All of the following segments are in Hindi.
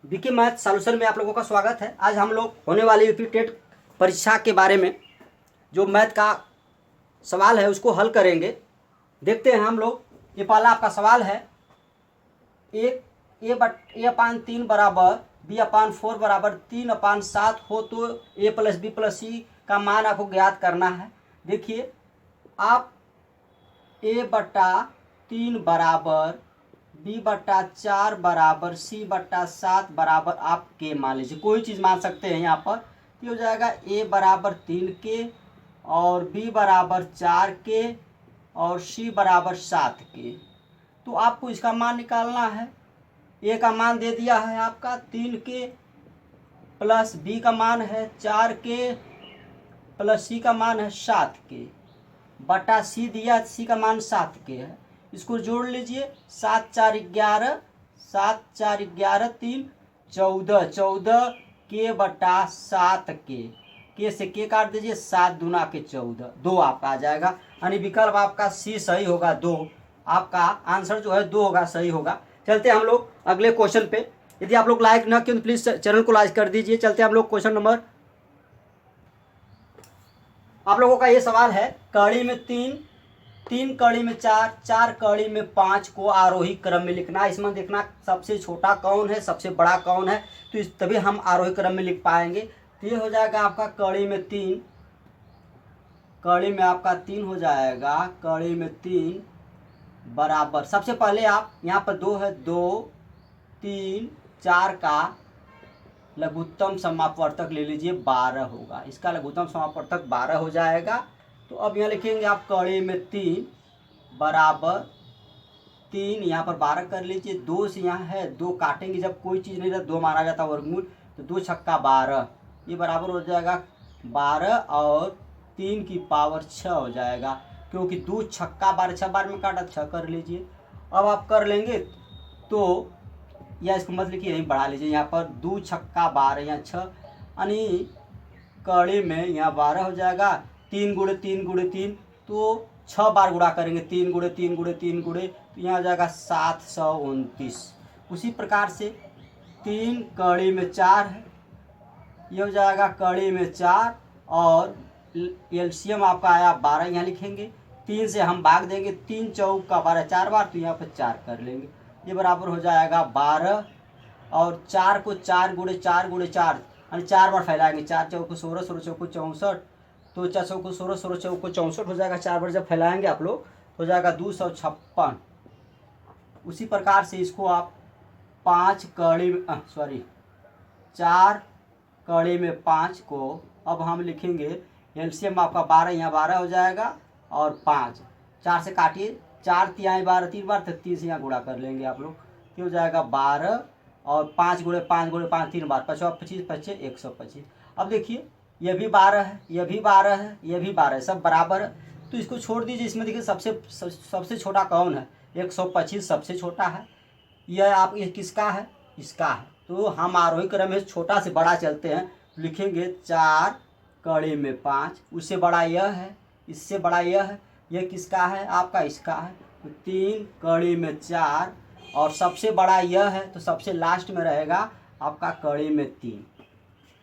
बीके मैथ सॉल्यूशन में आप लोगों का स्वागत है। आज हम लोग होने वाली यूपी टेट परीक्षा के बारे में जो मैथ का सवाल है उसको हल करेंगे। देखते हैं हम लोग। ये पहला आपका सवाल है, a/3 बराबर b/4 बराबर 3/7 हो तो a + b + c का मान आपको ज्ञात करना है। देखिए, आप a/3 बराबर b/4 बराबर c/7 बराबर आप के मान लीजिए, कोई चीज़ मान सकते हैं यहाँ पर। ये हो जाएगा a बराबर 3 के और b बराबर 4 के और c बराबर 7 के। तो आपको इसका मान निकालना है। a का मान दे दिया है आपका 3 के, प्लस b का मान है 4 के, प्लस c का मान है 7 के, बटा c दिया, c का मान 7 के है। इसको जोड़ लीजिए, 7 4 11, 7 4 11 3 14, 14 के बटा 7 के से के काट दीजिए, 7 दूना के 14, 2 आपका आ जाएगा। यानी विकल्प आपका सी सही होगा, 2। आपका आंसर जो है 2 होगा, सही होगा। चलते हम लोग अगले क्वेश्चन पे। यदि आप लोग लाइक न किए तो प्लीज़ चैनल को लाइक कर दीजिए। चलते हम लोग क्वेश्चन नंबर, आप लोगों का ये सवाल है, कड़ी में 3, 3 कड़ी में 4, 4 कड़ी में 5 को आरोही क्रम में लिखना। इसमें देखना सबसे छोटा कौन है, सबसे बड़ा कौन है, तो इस तभी हम आरोही क्रम में लिख पाएंगे। तो ये हो जाएगा आपका कड़ी में 3, कड़ी में आपका 3 हो जाएगा, कड़ी में 3 बराबर, सबसे पहले आप यहाँ पर 2 है, 2 3 4 का लघुत्तम समापवर्तक ले लीजिए, 12 होगा। इसका लघुत्तम समापवर्तक 12 हो जाएगा। तो अब यहाँ लिखेंगे आप कड़ी में 3 बराबर 3, यहाँ पर 12 कर लीजिए। 2 से यहाँ है, 2 काटेंगे जब कोई चीज़ नहीं रहता, 2 माना जाता वर्गमूल, तो 2 छक्का 12, ये बराबर हो जाएगा 12 और 3 की पावर 6 हो जाएगा, क्योंकि 2 छक्का 12, 6 बार में काटा, 6 कर लीजिए। अब आप कर लेंगे तो या इसको मत लिखिए, यहीं बढ़ा लीजिए, यहाँ पर 2 छक्का 12, यहाँ 6, यानी कड़ी में यहाँ 12 हो जाएगा। 3 गुणे 3 गुणे 3, तो 6 बार गुणा करेंगे, 3 गुणे 3 गुणे 3 गुणे, तो यहाँ हो जाएगा 729। उसी प्रकार से 3 कड़ी में 4 है, ये हो जाएगा कड़ी में 4 और एलसीएम आपका आया 12, यहाँ लिखेंगे। 3 से हम भाग देंगे, 3 चौक का 12, 4 बार, तो यहाँ पर 4 कर लेंगे, ये बराबर हो जाएगा 12 और 4 को 4 गुणे 4 गुणे 4, यानी 4 बार फैलाएंगे, 4 चौक को 16, 16 चौक को 64, तो 4 चौक को 16, 16 चौक को 64 हो जाएगा। 4 बार जब फैलाएंगे आप लोग हो जाएगा 256। उसी प्रकार से इसको आप 5 कड़ी में 4 कड़ी में 5 को अब हम लिखेंगे, एलसीएम आपका 12, यहाँ 12 हो जाएगा और 5, 4 से काटिए, 4 तिहाई 12, 3 बार, तो 3 से यहाँ गुणा कर लेंगे आप लोग, ये हो जाएगा 12 और 5 गुणे 5 गुणे 5 3 बार, 5 25 25 125। अब देखिए, ये भी 12 है, ये भी 12 है, ये भी 12 है, सब बराबर है, तो इसको छोड़ दीजिए। इसमें देखिए सबसे छोटा कौन है, 125 सबसे छोटा है। यह आप ये किसका है, इसका है। तो हम आरोही क्रम में छोटा से बड़ा चलते हैं, लिखेंगे 4 कड़ी में 5, उससे बड़ा यह है, इससे बड़ा यह है, यह किसका है, आपका इसका है। तो 3 कड़ी में 4 और सबसे बड़ा यह है, तो सबसे लास्ट में रहेगा आपका कड़ी में 3।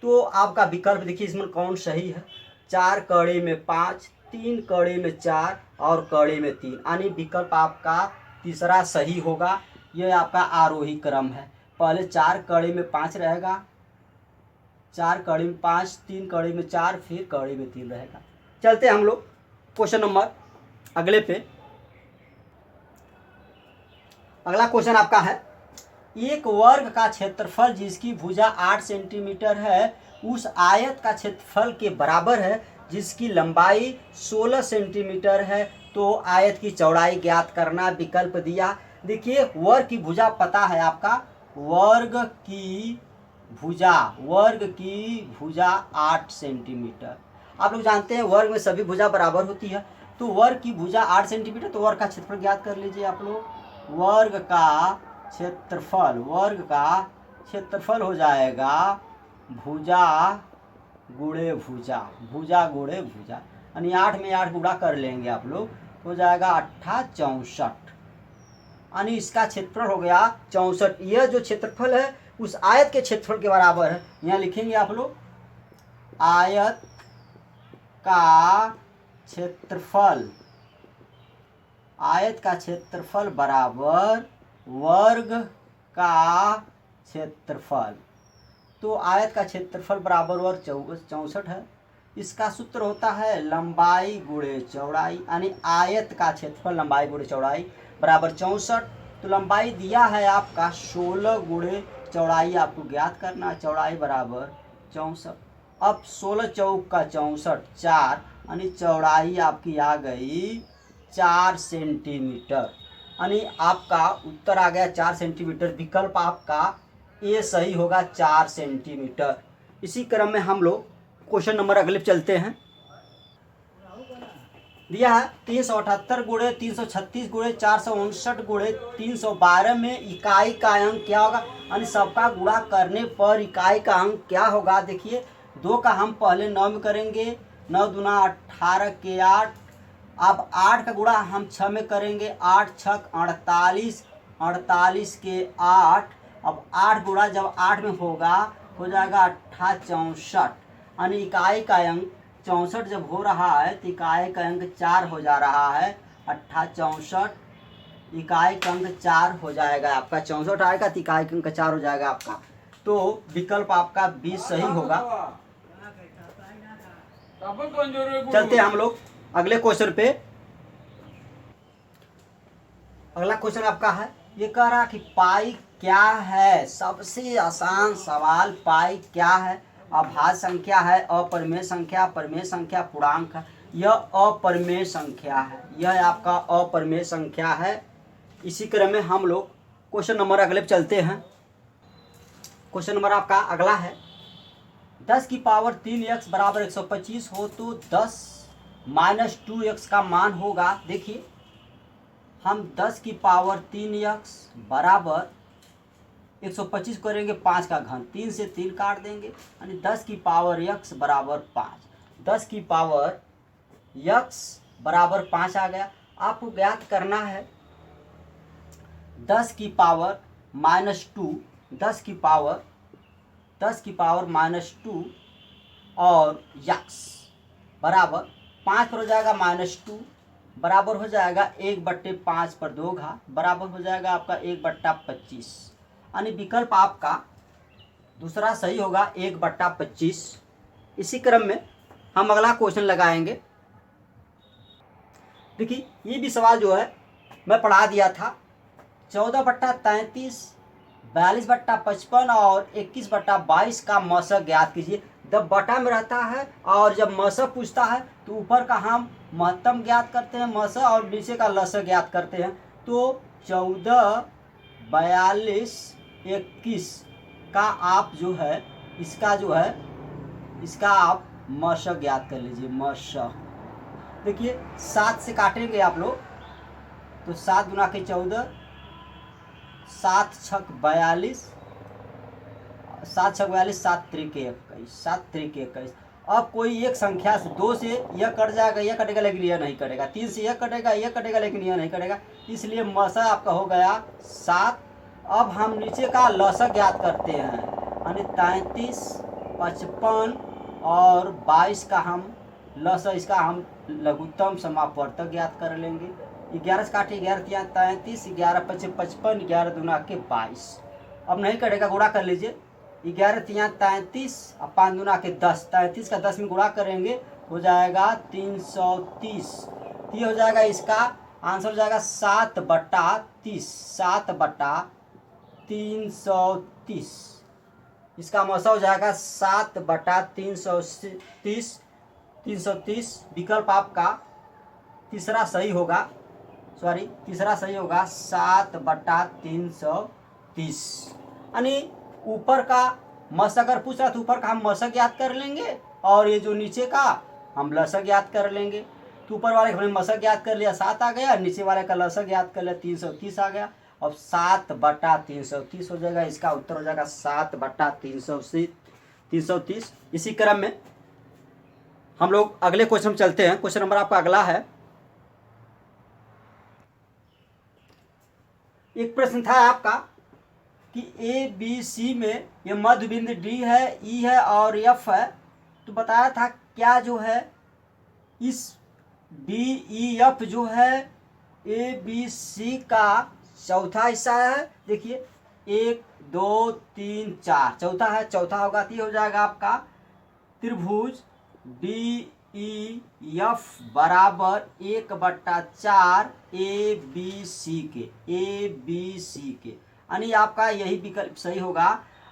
तो आपका विकल्प देखिए इसमें कौन सही है, 4 कड़ी में 5, 3 कड़ी में 4 और कड़ी में 3, यानी विकल्प आपका तीसरा सही होगा। यह आपका आरोही क्रम है। पहले 4 कड़ी में 5 रहेगा, 4 कड़ी में 5, 3 कड़ी में 4, फिर कड़ी में 3 रहेगा। चलते हम लोग क्वेश्चन नंबर अगले पे। अगला क्वेश्चन आपका है, एक वर्ग का क्षेत्रफल जिसकी भुजा 8 सेंटीमीटर है उस आयत का क्षेत्रफल के बराबर है जिसकी लंबाई 16 सेंटीमीटर है, तो आयत की चौड़ाई ज्ञात करना। विकल्प दिया। देखिए, वर्ग की भुजा पता है आपका, वर्ग की भुजा 8 सेंटीमीटर। आप लोग जानते हैं वर्ग में सभी भुजा बराबर होती है, तो वर्ग की भुजा 8 सेंटीमीटर, तो वर्ग का क्षेत्रफल ज्ञात कर लीजिए आप लोग। वर्ग का क्षेत्रफल हो जाएगा भुजा गुणे भुजा, भुजा गुणे भुजा, यानी 8 में 8 गुणा कर लेंगे आप लोग, हो जाएगा 8 64, यानी इसका क्षेत्रफल हो गया 64। यह जो क्षेत्रफल है उस आयत के क्षेत्रफल के बराबर है। यहाँ लिखेंगे आप लोग आयत का क्षेत्रफल, आयत का क्षेत्रफल बराबर वर्ग का क्षेत्रफल। तो आयत का क्षेत्रफल बराबर वर्ग 64 है। इसका सूत्र होता है लंबाई गुणे चौड़ाई, यानी आयत का क्षेत्रफल लंबाई गुणे चौड़ाई बराबर 64। तो लंबाई दिया है आपका 16 गुणे चौड़ाई आपको ज्ञात करना, चौड़ाई बराबर 64। अब 16 चौक का 64 4, यानी चौड़ाई आपकी आ गई 4 सेंटीमीटर, यानी आपका उत्तर आ गया 4 सेंटीमीटर। विकल्प आपका ए सही होगा 4 सेंटीमीटर। इसी क्रम में हम लोग क्वेश्चन नंबर अगले चलते हैं। दिया है 378 गुणे 336 गुणे 459 गुणे 312 में इकाई का अंक क्या होगा, यानी सबका गुणा करने पर इकाई का अंक क्या होगा। देखिए 2 का हम पहले 9 में करेंगे, 9 दूना 18 के 8। अब 8 का गुणा हम 6 में करेंगे, 8 छक 48, 48 के 8। अब 8 गुणा जब 8 में होगा हो जाएगा 8 64, यानी इकाई का अंक 64 जब हो रहा है तो इकाई का अंक 4 हो जा रहा है। 8 64, इकाई का अंक 4 हो जाएगा आपका, 64 आएगा तो इकाई का अंक 4 हो जाएगा आपका। तो विकल्प आपका 20 सही होगा। चलते हैं हम लोग अगले क्वेश्चन पे। अगला क्वेश्चन आपका है, ये कह रहा कि पाई क्या है। सबसे आसान सवाल, पाई क्या है। अभाज्य संख्या है, अपरिमेय संख्या, परिमेय संख्या, पूर्णांक है। यह अपरिमेय संख्या है, यह आपका अपरिमेय संख्या है। इसी क्रम में हम लोग क्वेश्चन नंबर अगले चलते हैं। क्वेश्चन नंबर आपका अगला है, 10 की पावर 3x बराबर 125 हो तो 10 माइनस 2x का मान होगा। देखिए हम 10 की पावर 3x बराबर 125 करेंगे 5 का घन, 3 से 3 काट देंगे, यानी 10 की पावर x बराबर 5। 10 की पावर x बराबर 5 आ गया। आपको ज्ञात करना है 10 की पावर माइनस 2, 10 की पावर माइनस 2 और x बराबर 5 पर हो जाएगा माइनस 2, बराबर हो जाएगा 1/5 पर 2 घात, बराबर हो जाएगा आपका 1/25, यानी विकल्प आपका दूसरा सही होगा 1/25। इसी क्रम में हम अगला क्वेश्चन लगाएंगे। देखिए ये भी सवाल जो है मैं पढ़ा दिया था, 14/33, 42/55 और 21/22 का मौसक ज्ञात कीजिए। जब बटा में रहता है और जब मौसक पूछता है तो ऊपर का हम महत्तम ज्ञात करते हैं मौसक और नीचे का लसक ज्ञात करते हैं। तो 14, 42, 21 का आप जो है इसका आप मौसक ज्ञात कर लीजिए। मौसक देखिए 7 से काटेंगे आप लोग तो 7 गुना के 14, 7 छक 42, 7 छक 42, 7 त्रिके 21, 7 त्रिके 21। अब कोई एक संख्या से 2 से यह कट जाएगा, यह कटेगा लेकिन यह नहीं कटेगा, 3 से यह कटेगा लेकिन यह नहीं कटेगा, इसलिए मौसक आपका हो गया 7। अब हम नीचे का लसक ज्ञात करते हैं, यानी 33, 55 और 22 का हम लसक, इसका हम लघुत्तम समापवर्तक ज्ञात कर लेंगे। 11 से काटे 11 तिया 33, 11 पचे 55, 11 दूना के 22। अब नहीं कटेगा, गुणा कर लीजिए। 11 तिया 33 और 5 दूना के 10, 33 का 10 में गुणा करेंगे हो जाएगा 330। ये हो जाएगा, इसका आंसर हो जाएगा 7/30, 7/330। इसका मौसम हो जाएगा 7/330, 330। विकल्प आपका तीसरा सही होगा 7/330, यानी ऊपर का मौसक अगर पूछ रहा तो ऊपर का हम मौसक याद कर लेंगे और ये जो नीचे का हम लसक याद कर लेंगे। तो ऊपर वाले हमने मौसक याद कर लिया 7 आ गया, नीचे वाले का लसक याद कर लिया 330 आ गया। अब 7/330 हो जाएगा, इसका उत्तर हो जाएगा 7/330। इसी क्रम में हम लोग अगले क्वेश्चन चलते हैं। क्वेश्चन नंबर आपका अगला है, एक प्रश्न था आपका कि ए बी सी में ये मध्य बिंदु डी है, ई है और एफ है। तो बताया था क्या जो है इस डी ई एफ जो है ए बी सी का चौथा हिस्सा है। देखिए 1 2 3 4 चौथा है, चौथा होगा तो ये हो जाएगा आपका त्रिभुज डी ई एफ बराबर 1/4 ए बी सी के यानी आपका यही विकल्प सही होगा।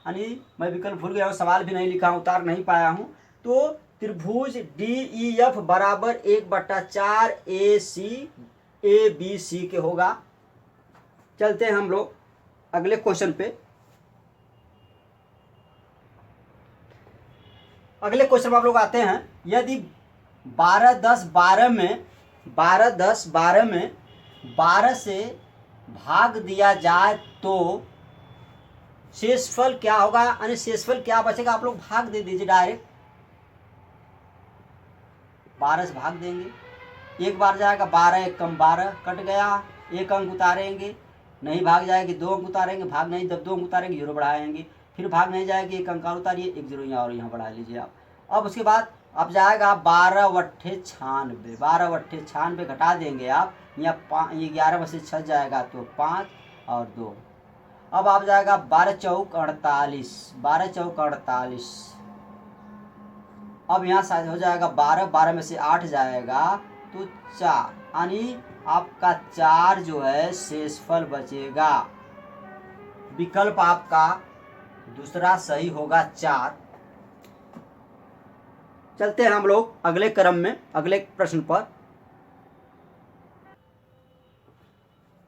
यानी मैं विकल्प भूल गया हूँ, सवाल भी नहीं लिखा हूँ, उतार नहीं पाया हूँ। तो त्रिभुज डी ई एफ बराबर 1/4 ए बी सी के होगा। चलते हैं हम लोग अगले क्वेश्चन पे। अगले क्वेश्चन में आप लोग आते हैं, यदि 12 10 12 में 12 से भाग दिया जाए तो शेषफल क्या होगा, यानी शेषफल क्या बचेगा। आप लोग भाग दे दीजिए डायरेक्ट, 12 से भाग देंगे, एक बार जाएगा 12 1 कम 12 कट गया, एक अंक उतारेंगे, नहीं भाग जाएगी 2 अंक उतारेंगे, भाग नहीं, जब 2 अंक उतारेंगे 0 बढ़ाएंगे, फिर भाग नहीं जाएगी, एक अंक और उतारिए, 1 0 यहाँ और यहाँ बढ़ा लीजिए आप। अब उसके बाद अब जाएगा 12 वट्ठे 96, 12 वट्ठे 96 घटा देंगे आप, यहाँ ये 11 में से 6 जाएगा तो 5 और 2। अब आप जाएगा 12 चौक 48, 12 चौक 48। अब यहाँ शायद हो जाएगा 12 में से 8 जाएगा तो 4, यानी आपका 4 जो है शेषफल बचेगा। विकल्प आपका दूसरा सही होगा 4। चलते हैं हम लोग अगले क्रम में, अगले प्रश्न पर।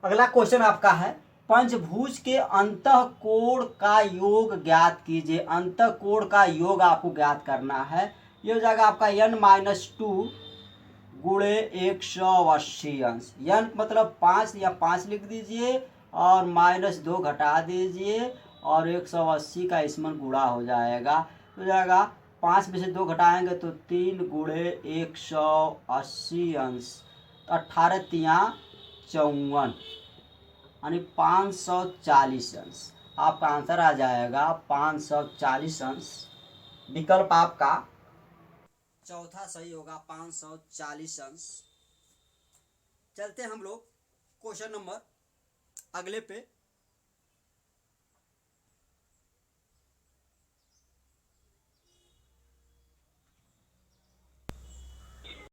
अगला क्वेश्चन आपका है, पंचभुज के अंतःकोण का योग ज्ञात कीजिए। अंतःकोण का योग आपको ज्ञात करना है। ये हो जाएगा आपका n-2 गुणे 180 अंश। n मतलब 5 या 5 लिख दीजिए और -2 घटा दीजिए और 180 का इसमें गुणा हो जाएगा। तो जाएगा 5 में से 2 घटाएंगे तो 3 गुणे 180 अंश, 18 तिया 54 यानी 540 अंश। आपका आंसर आ जाएगा 540 अंश। विकल्प आपका चौथा सही होगा, 540 अंश। चलते हैं हम लोग क्वेश्चन नंबर अगले पे।